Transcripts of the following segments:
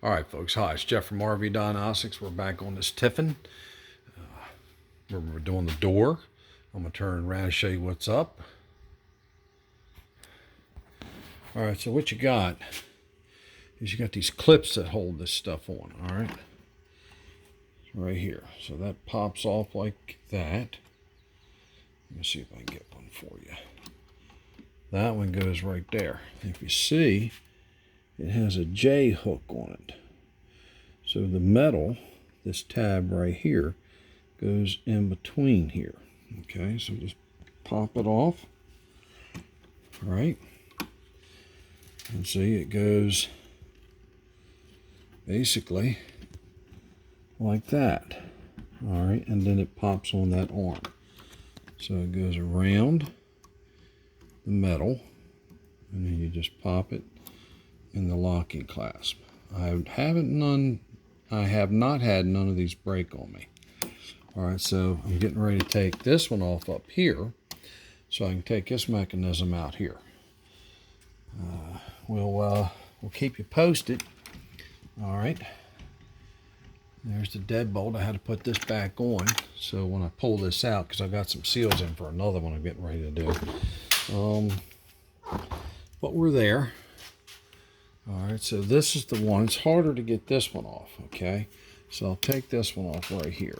All right, folks. Hi, it's Jeff from RV Diagnostics. We're back on this Tiffin. We're doing the door. I'm going to turn around and show you what's up. All right, so what you got is you got these clips that hold this stuff on, all right? Right here. So that pops off like that. Let me see if I can get one for you. That one goes right there. If you see, it has a J hook on it. So the metal, this tab right here, goes in between here. Okay, so just pop it off. All right. And see, it goes basically like that. All right, and then it pops on that arm. So it goes around the metal, and then you just pop it in the locking clasp. I have not had none of these break on me. All right, so I'm getting ready to take this one off up here, so I can take this mechanism out here. We'll keep you posted. All right. There's the deadbolt. I had to put this back on, so when I pull this out, because I got some seals in for another one I'm getting ready to do. But we're there. All right, so this is the one. It's harder to get this one off, okay? So I'll take this one off right here.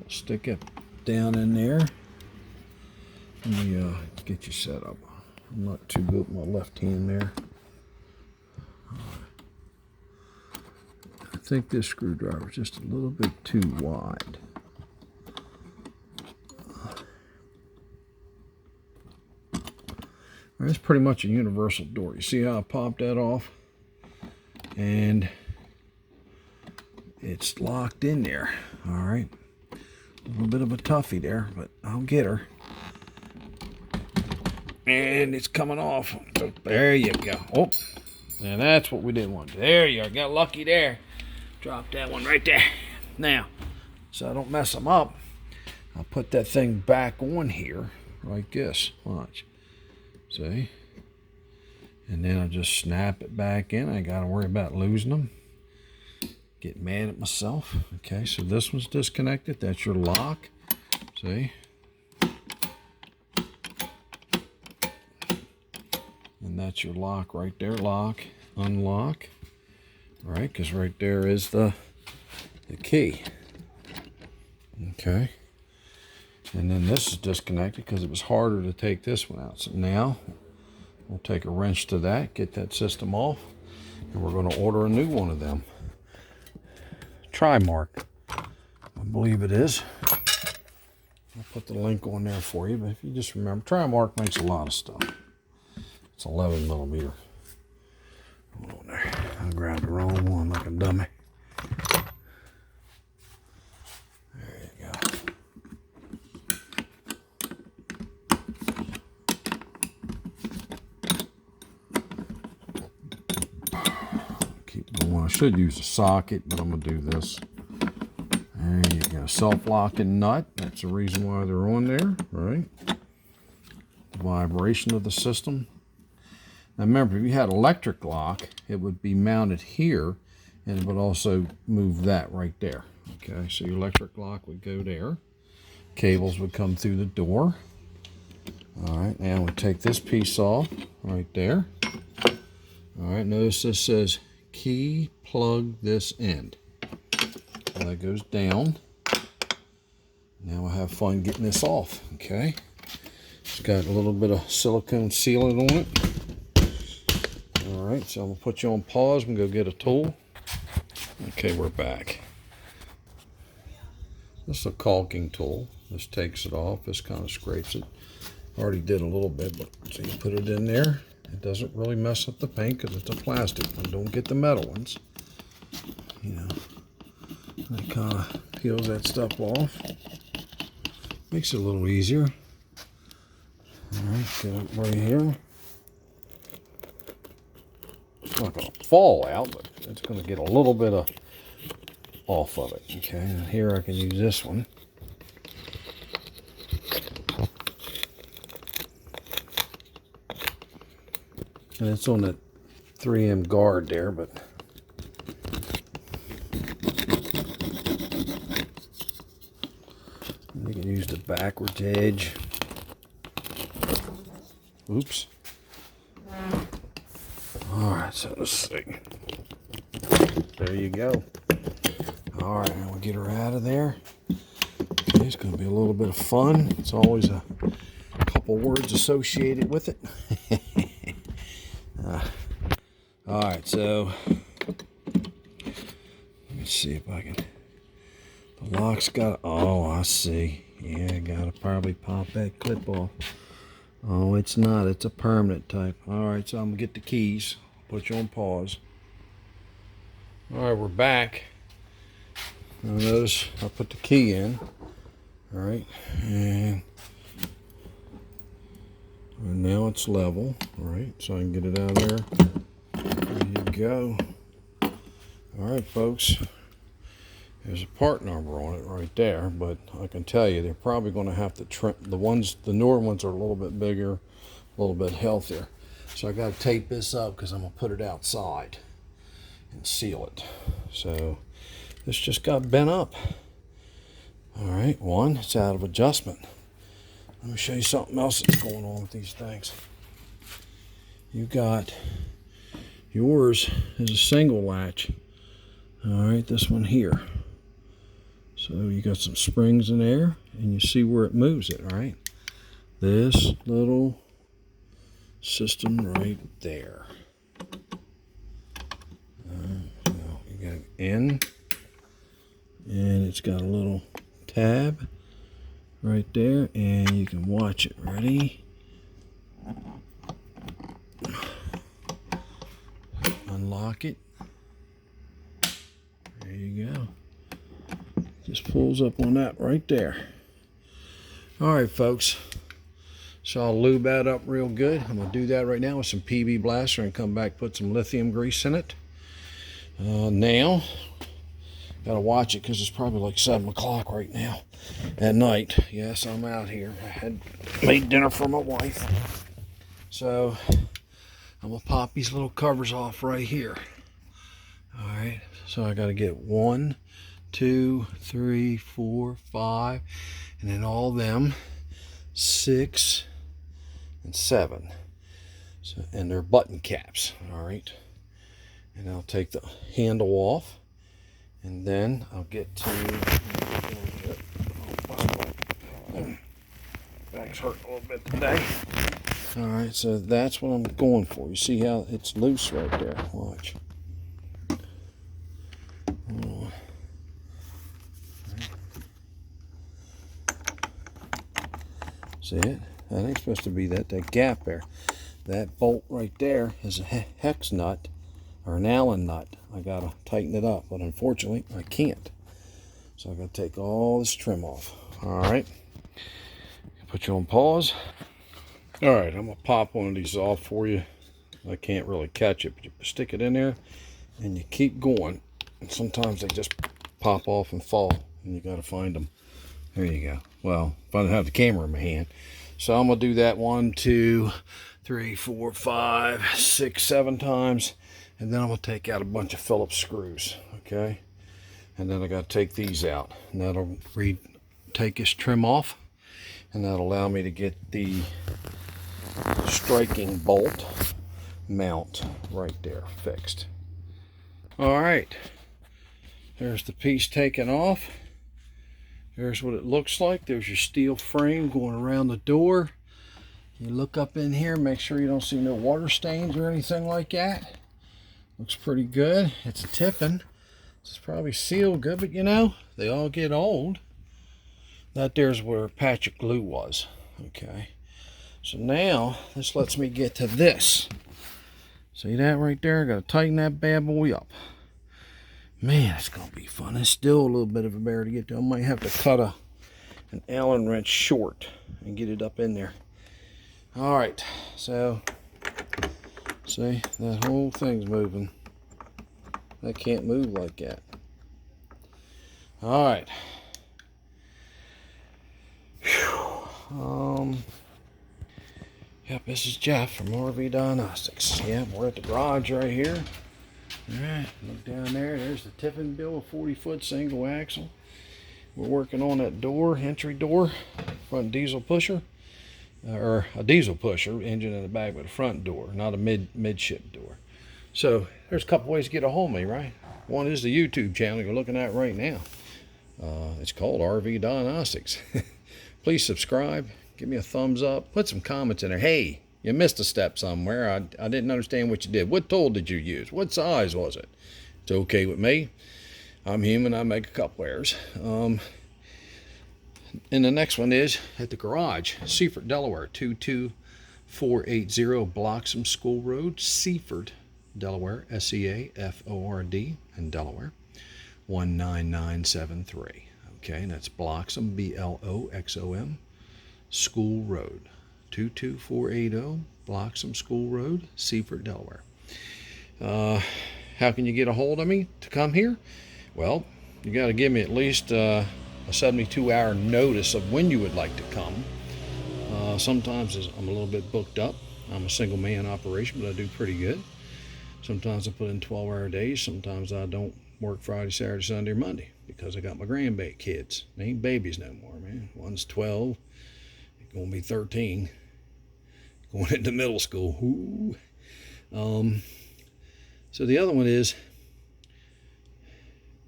I'll stick it down in there. Let me get you set up. I'm not too good with my left hand there. I think this screwdriver is just a little bit too wide. It's pretty much a universal door. You see how I popped that off? And it's locked in there. All right. A little bit of a toughie there, but I'll get her. And it's coming off. So there you go. Oh, and that's what we didn't want. There you are. Got lucky there. Drop that one right there. Now, so I don't mess them up, I'll put that thing back on here like this. Watch. See? And then I just snap it back in. I ain't got to worry about losing them. Get mad at myself. Okay, so this one's disconnected. That's your lock. See? And that's your lock right there. Lock, unlock. All right, because right there is the key. Okay. And then this is disconnected because it was harder to take this one out. So now we'll take a wrench to that, get that system off, and we're going to order a new one of them. Trimark, I believe it is. I'll put the link on there for you, but if you just remember, Trimark makes a lot of stuff. It's 11 millimeter. Hold on there. I grabbed the wrong one like a dummy. I should use a socket, but I'm going to do this. There you go. Self-locking nut. That's the reason why they're on there, right? The vibration of the system. Now remember, if you had electric lock, it would be mounted here, and it would also move that right there. Okay, so your electric lock would go there. Cables would come through the door. All right, now we take this piece off right there. All right, notice this says key plug this end. So that goes down. Now we'll have fun getting this off. Okay, it's got a little bit of silicone sealant on it. All right, so I'm gonna put you on pause and go get a tool. Okay, we're back. This is a caulking tool. This takes it off. This kind of scrapes it. Already did a little bit, but so you put it in there. It doesn't really mess up the paint because it's a plastic one. Don't get the metal ones. You know, that kind of peels that stuff off. Makes it a little easier. All right, get it right here. It's not going to fall out, but it's going to get a little bit of off of it. Okay, and here I can use this one. And it's on that 3M guard there, but you can use the backwards edge. Oops. Alright, so let's see. There you go. Alright, now we'll get her out of there. Okay, it's going to be a little bit of fun. It's always a couple words associated with it. Alright, so let me see if I can. The lock's got. Oh, I see. Yeah, gotta probably pop that clip off. Oh, it's not. It's a permanent type. Alright, so I'm going to get the keys. Put you on pause. Alright, we're back. Now notice I put the key in. Alright, and now it's level. Alright, so I can get it out of there. There you go. Alright, folks. There's a part number on it right there, but I can tell you they're probably going to have to trim the newer ones are a little bit bigger, a little bit healthier. So I got to tape this up because I'm going to put it outside and seal it. So this just got bent up. Alright, one, it's out of adjustment. Let me show you something else that's going on with these things. You got yours is a single latch. Alright, this one here. So you got some springs in there, and you see where it moves it, right? This little system right there. Now you got in, and it's got a little tab right there, and you can watch it. Ready? Unlock it. There you go. Just pulls up on that right there. Alright, folks. So I'll lube that up real good. I'm going to do that right now with some PB Blaster and come back, put some lithium grease in it. Now, got to watch it because it's probably like 7 o'clock right now at night. Yes, I'm out here. I had made dinner for my wife. So I'm going to pop these little covers off right here. Alright, so I got to get 1, 2, 3, 4, 5, and then all them 6 and 7. So, and they're button caps. Alright, and I'll take the handle off, and then I'll get to back's hurting a little bit today. Alright, so that's what I'm going for. You see how it's loose right there? Watch. See it? That ain't supposed to be that gap there. That bolt right there is a hex nut or an Allen nut. I gotta tighten it up, but unfortunately I can't. So I gotta take all this trim off. Alright. Put you on pause. Alright, I'm gonna pop one of these off for you. I can't really catch it, but you stick it in there and you keep going. And sometimes they just pop off and fall, and you gotta find them. There you go. Well, if I don't have the camera in my hand. So I'm going to do that 1, 2, 3, 4, 5, 6, 7 times. And then I'm going to take out a bunch of Phillips screws. Okay. And then I got to take these out. And that'll take this trim off. And that'll allow me to get the striking bolt mount right there fixed. Alright. There's the piece taken off. There's what it looks like. There's your steel frame going around the door. You look up in here, make sure you don't see no water stains or anything like that. Looks pretty good. It's a Tiffin. It's probably sealed good, but you know, they all get old. That there's where a patch of glue was. Okay. So now, this lets me get to this. See that right there? I got to tighten that bad boy up. Man, it's going to be fun. It's still a little bit of a bear to get to. I might have to cut an Allen wrench short and get it up in there. Alright, so, see, that whole thing's moving. That can't move like that. Alright. Yep, this is Jeff from RV Diagnostics. Yep, we're at the garage right here. Alright, look down there. There's the tipping bill, a 40-foot single axle. We're working on that door, entry door, front diesel pusher. Or a diesel pusher, engine in the back with a front door, not a midship door. So there's a couple ways to get a hold of me, right? One is the YouTube channel you're looking at right now. It's called RV Diagnostics. Please subscribe, give me a thumbs up, put some comments in there. Hey, you missed a step somewhere. I didn't understand what you did. What tool did you use? What size was it? It's okay with me. I'm human. I make a couple errors. And the next one is at the garage, Seaford, Delaware, 22480 Bloxham School Road, Seaford, Delaware, Seaford in Delaware, 19973. Okay, and that's Bloxham, Bloxom, School Road, 22480 Bloxham School Road, Seaford, Delaware. How can you get a hold of me to come here? Well, you got to give me at least a 72-hour notice of when you would like to come. Sometimes I'm a little bit booked up. I'm a single man operation, but I do pretty good. Sometimes I put in 12-hour days. Sometimes I don't work Friday, Saturday, Sunday, or Monday because I got my grandbaby kids. They ain't babies no more, man. One's 12, going to be 13, going into middle school. Ooh. So the other one is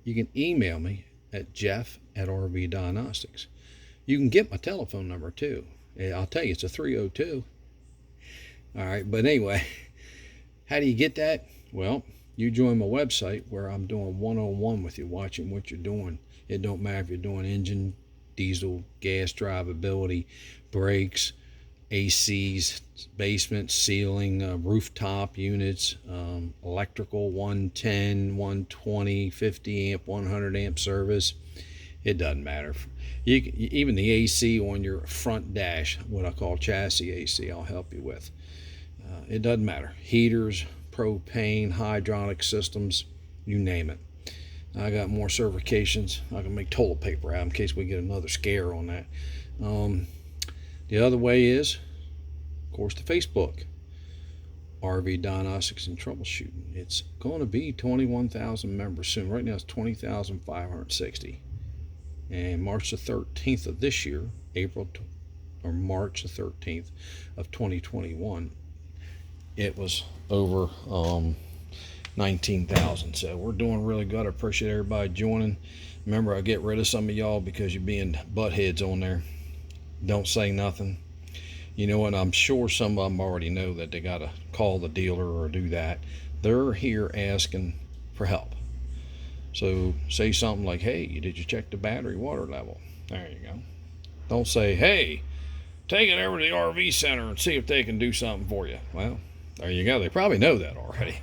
you can email me at jeff@RV Diagnostics. You can get my telephone number too. I'll tell you, it's a 302. All right, but anyway, how do you get that? Well, you join my website where I'm doing one-on-one with you, watching what you're doing. It don't matter if you're doing engine, diesel, gas drivability, brakes, ACs, basement, ceiling, rooftop units, electrical, 110, 120, 50 amp, 100 amp service. It doesn't matter. Even the AC on your front dash, what I call chassis AC, I'll help you with. It doesn't matter. Heaters, propane, hydraulic systems, you name it. I got more certifications. I can make toilet paper out in case we get another scare on that. The other way is, of course, the Facebook, RV Diagnostics and Troubleshooting. It's going to be 21,000 members soon. Right now it's 20,560. And March the 13th of this year, March the 13th of 2021, it was over 19,000. So we're doing really good. I appreciate everybody joining. Remember, I get rid of some of y'all because you're being buttheads on there. Don't say nothing. You know what? I'm sure some of them already know that they got to call the dealer or do that. They're here asking for help. So say something like, hey, did you check the battery water level? There you go. Don't say, hey, take it over to the RV center and see if they can do something for you. Well, there you go. They probably know that already.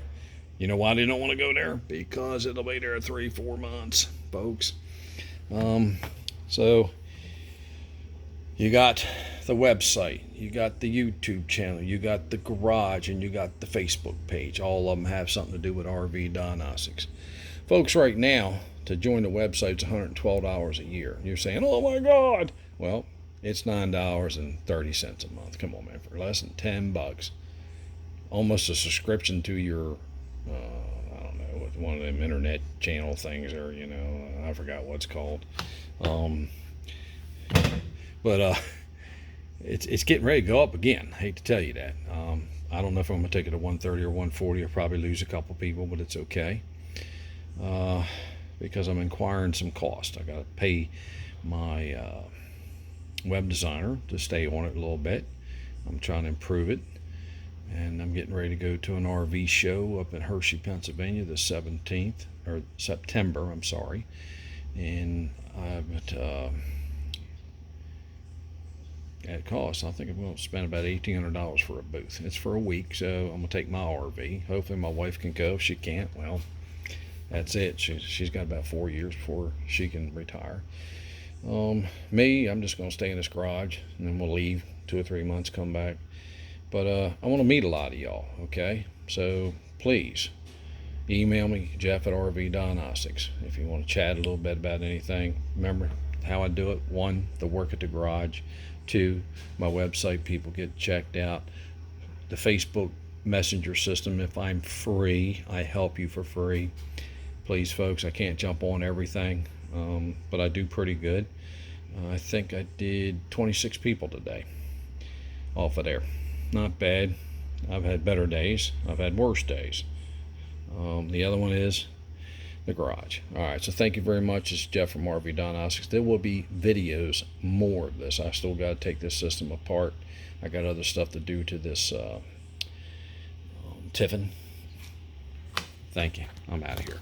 You know why they don't want to go there? Because it'll be there 3-4 months, folks. So you got the website, you got the YouTube channel, you got the garage, and you got the Facebook page. All of them have something to do with RV Diagnostics. Folks, right now, to join the website, it's $112 a year. You're saying, oh my God. Well, it's $9.30 a month. Come on, man, for less than $10. Almost a subscription to your, I don't know, one of them internet channel things, or, you know, I forgot what's called. But it's getting ready to go up again. I hate to tell you that. I don't know if I'm going to take it to 130 or 140. I'll probably lose a couple people, but it's okay. Because I'm inquiring some cost. I got to pay my web designer to stay on it a little bit. I'm trying to improve it. And I'm getting ready to go to an RV show up in Hershey, Pennsylvania, the 17th, or September, I'm sorry. And at cost, I think I'm going to spend about $1,800 for a booth. It's for a week, so I'm going to take my RV. Hopefully my wife can go. If she can't, well, that's it. She's got about 4 years before she can retire. Me, I'm just going to stay in this garage, and then we'll leave 2 or 3 months, come back. But I want to meet a lot of y'all, okay? So please email me, Jeff@RV Diagnostics, if you want to chat a little bit about anything. Remember how I do it: 1, the work at the garage; 2, my website, people get checked out; the Facebook Messenger system. If I'm free, I help you for free. Please, folks, I can't jump on everything, but I do pretty good. I think I did 26 people today off of there. Not bad. I've had better days. I've had worse days. The other one is the garage. All right, so thank you very much. It's Jeff from RV Diagnostics. There will be videos, more of this. I still got to take this system apart. I got other stuff to do to this Tiffin. Thank you. I'm out of here.